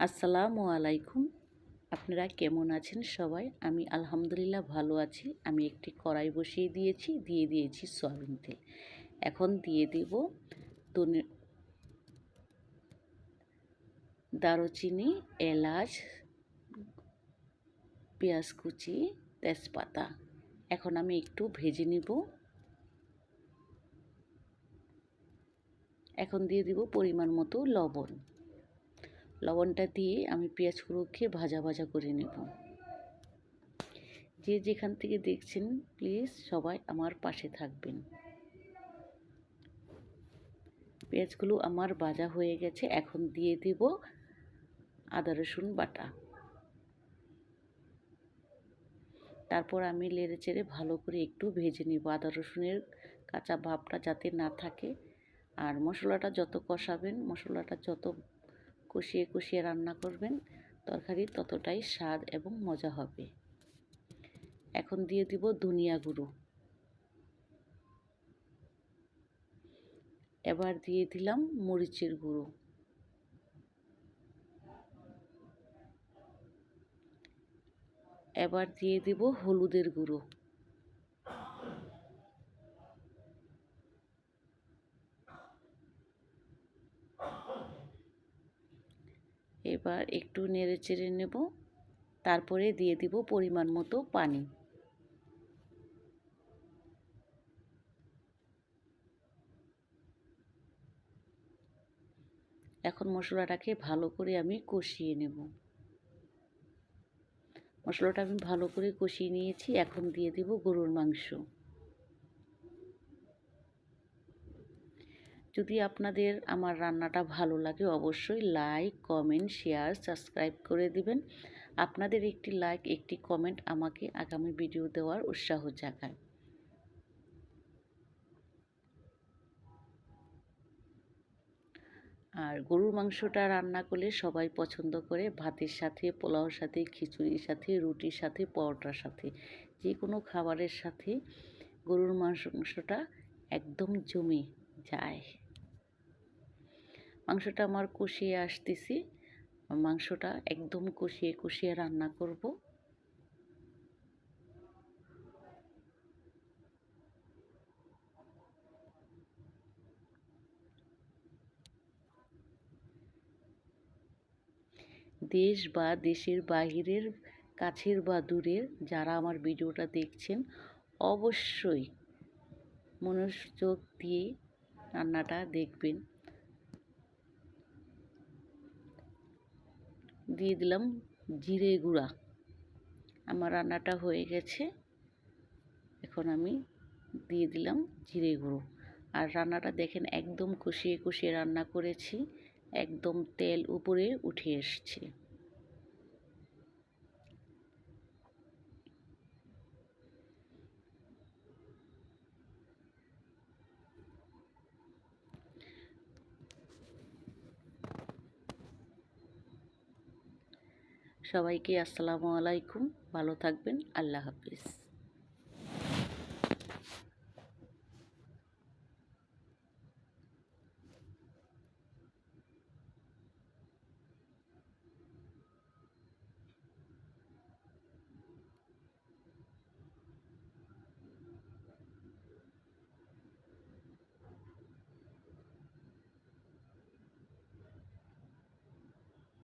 আসসালামু আলাইকুম। আপনারা কেমন আছেন সবাই? আমি আলহামদুলিল্লাহ ভালো আছি। আমি একটি কড়াই বসিয়ে দিয়েছি সয়াবিন তেল। এখন দিয়ে দেব দারুচিনি, এলাচ, পেঁয়াজ কুচি, তেজপাতা। এখন আমি একটু ভেজে নিব। এখন দিয়ে দিব পরিমাণ মতো লবণ। লবণটা দিয়ে আমি পেঁয়াজগুলোকে ভাজা ভাজা করে নেব। যে যেখান থেকে দেখছেন প্লিজ সবাই আমার পাশে থাকবেন। পেঁয়াজগুলো আমার ভাজা হয়ে গেছে। এখন দিয়ে দেব আদা রসুন বাটা। তারপর আমি নেড়ে চেড়ে ভালো করে একটু ভেজে নেব, আদা রসুনের কাঁচা ভাবটা যাতে না থাকে। আর মশলাটা যত কষাবেন, মশলাটা যত কষিয়ে কষিয়ে রান্না করবেন, তরকারি ততটাই স্বাদ এবং মজা হবে। এখন দিয়ে দিব ধনিয়া গুঁড়ো। এবার দিয়ে দিলাম মরিচের গুঁড়ো। এবার দিয়ে দিব হলুদের গুঁড়ো। এবার একটু নেড়ে চেড়ে নেব। তারপরে দিয়ে দিব পরিমাণ মতো পানি। এখন মশলাটাকে ভালো করে আমি কষিয়ে নেব। মশলাটা আমি ভালো করে কষিয়ে নিয়েছি। এখন দিয়ে দেব গরুর মাংস। যদি আপনাদের আমার রান্নাটা ভালো লাগে অবশ্যই লাইক, কমেন্ট, শেয়ার, সাবস্ক্রাইব করে দিবেন। আপনাদের একটি লাইক, একটি কমেন্ট আমাকে আগামী ভিডিও দেওয়ার উৎসাহ জাগায়। আর গরুর মাংসটা রান্না করলে সবাই পছন্দ করে ভাতের সাথে, পোলাওর সাথে, খিচুড়ির সাথে, রুটির সাথে, পরোটার সাথে, যে কোনো খাবারের সাথে গরুর মাংসটা একদম জমে যায়। মাংসটা আমার কষিয়ে আসতেছি। মাংসটা একদম কষিয়ে কষিয়ে রান্না করব। দেশ বা দেশের বাহিরের, কাছের বা দূরের যারা আমার ভিডিওটা দেখছেন অবশ্যই মনোযোগ দিয়ে রান্নাটা দেখবেন। দিয়ে দিলাম জিরে গুঁড়া। আমার রান্নাটা হয়ে গেছে। এখন আমি দিয়ে দিলাম জিরে গুঁড়ো। আর রান্নাটা দেখেন একদম কষিয়ে কষিয়ে রান্না করেছি, একদম তেল উপরে উঠে এসছে। সবাইকে আসসালামু আলাইকুম। ভালো থাকবেন। আল্লাহ হাফিজ।